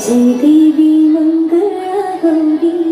जय देवी मंगला गौरी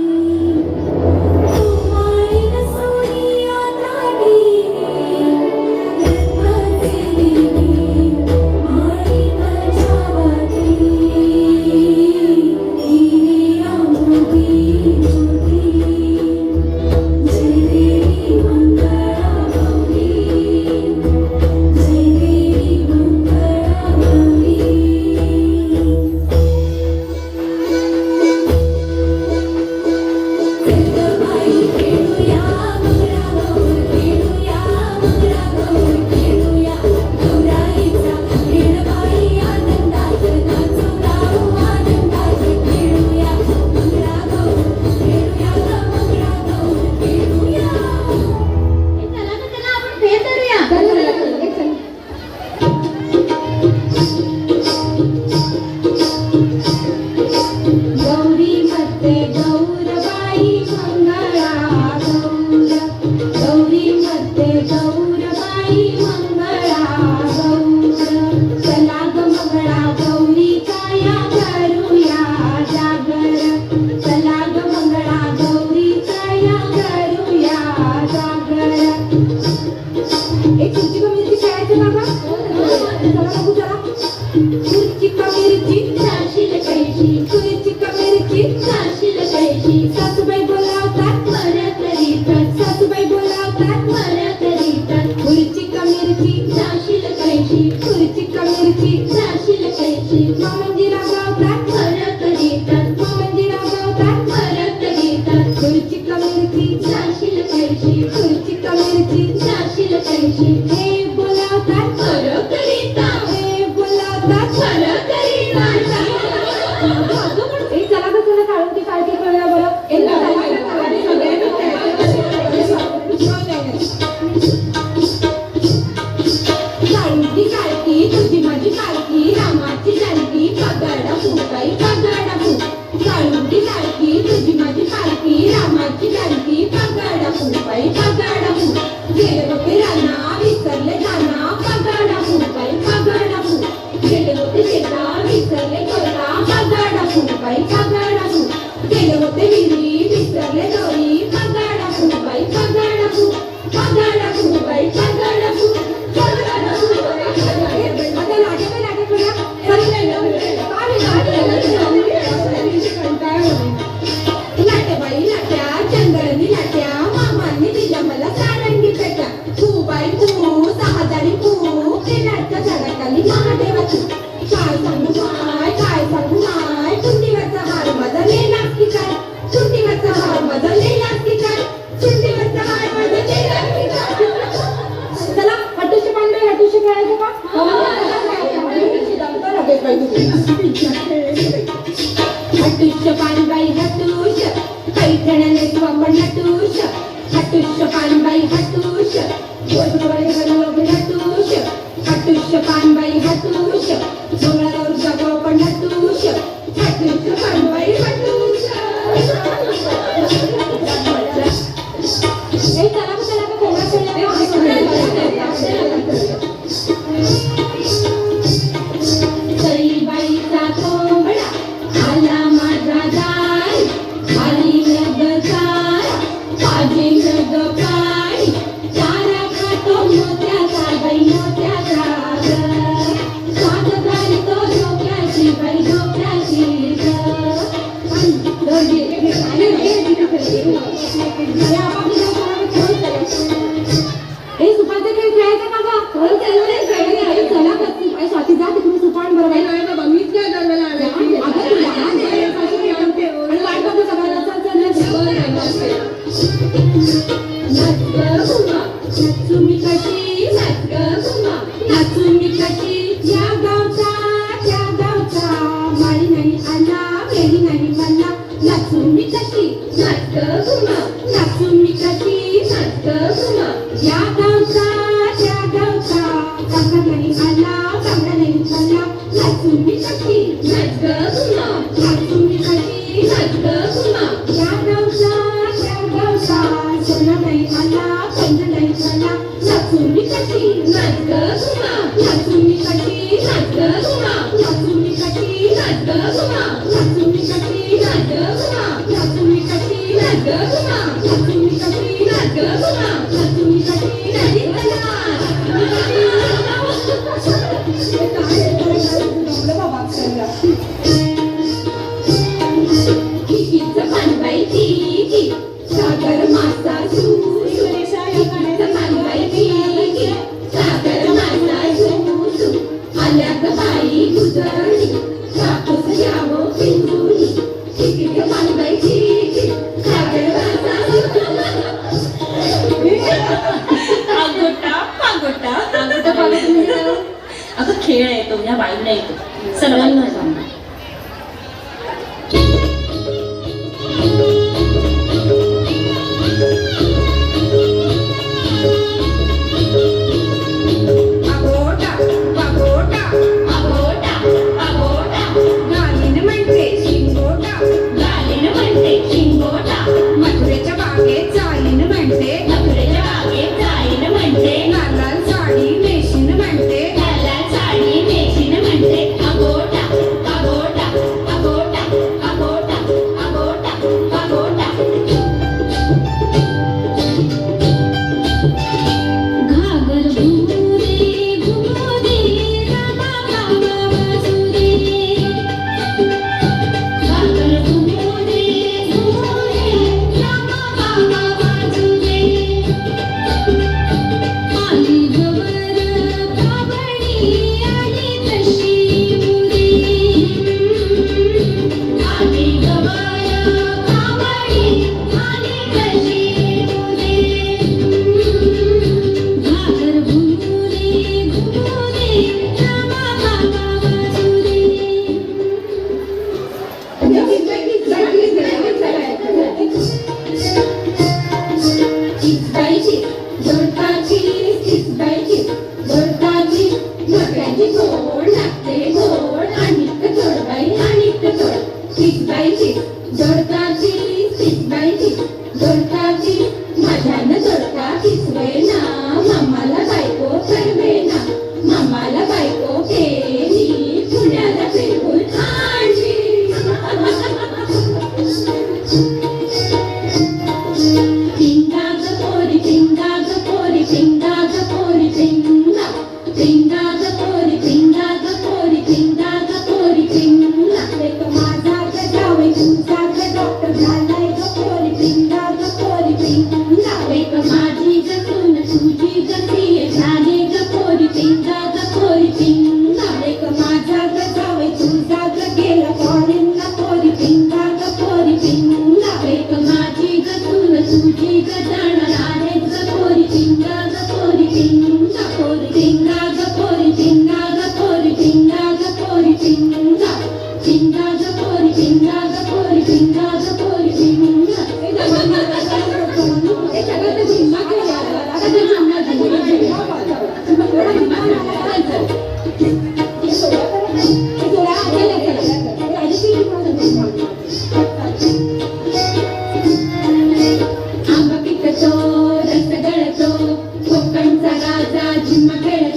नाच तुम्ही कधी नदी तलाव. कितीचं पानबाई की सागर मासा सू कितीचं पानबाई की सागर मासा सू आल्या ग बाई गुजरणी कापूस घ्यावं पिंजूनी कितीचं पानबाई की सागर मासा आगोटा पागोटा अगं खेळ आहे तो या बाईला येतो सर्वांना सांगा मथुरेच्या बागेत जाईन म्हणते लाल साडी नेशीन म्हणते घागर घुमोरे रामा बाबा वासुदे घागर घुमोरे रामा बाबा वासुदे आली गवर बाबडी आली तशी मुरे आली गवर बाबडी आली तशी मुरे घागर घुमोरे रामा बाबा वासुदे चिचबाईची जोडकाची चिचबाईची जोडकाची नोकऱ्याची गोड लागते गोड आणि जोडबाई आणि जोड चिचबाईची जोडकाची चिचबाईची जोडकाची माझ्यानं जोडका किसवेना मामाला बायको करवेना मामाला बायको केली पुण्याला फिरवून आणली पिंगा ग पोरी पिंगा ग पोरी पिंगा ग पोरी पिंगा पिंगा ग पोरी पिंगा ग पोरी पिंगा ग पोरी पिंगा एक माझा ग जावई तुझा ग डॉक्टर झालाय ग पोरी पिंगा ग पोरी पिंगा एक माझी ग सून तुझी ग सीए झाली ग पोरी पिंगा ग पोरी पिंगा एक माझा ग जावई तुझा ग गेला फॉरेनला पोरी पिंगा ग पोरी पिंगा एक माझी ग सून तुझी ग जाणार आहे ग पोरी पिंगा ग पोरी पिंगा पोरी पिंगा ग पोरी पिंगा ग पोरी पिंगा ग पोरी पिंगा पिंगा ग पोरी पिंगा ग पोरी पिंगा ग पोरी पिंगा आंबा पिकतो रस गळतो कोकणचा राजा झिम्मा खेळतो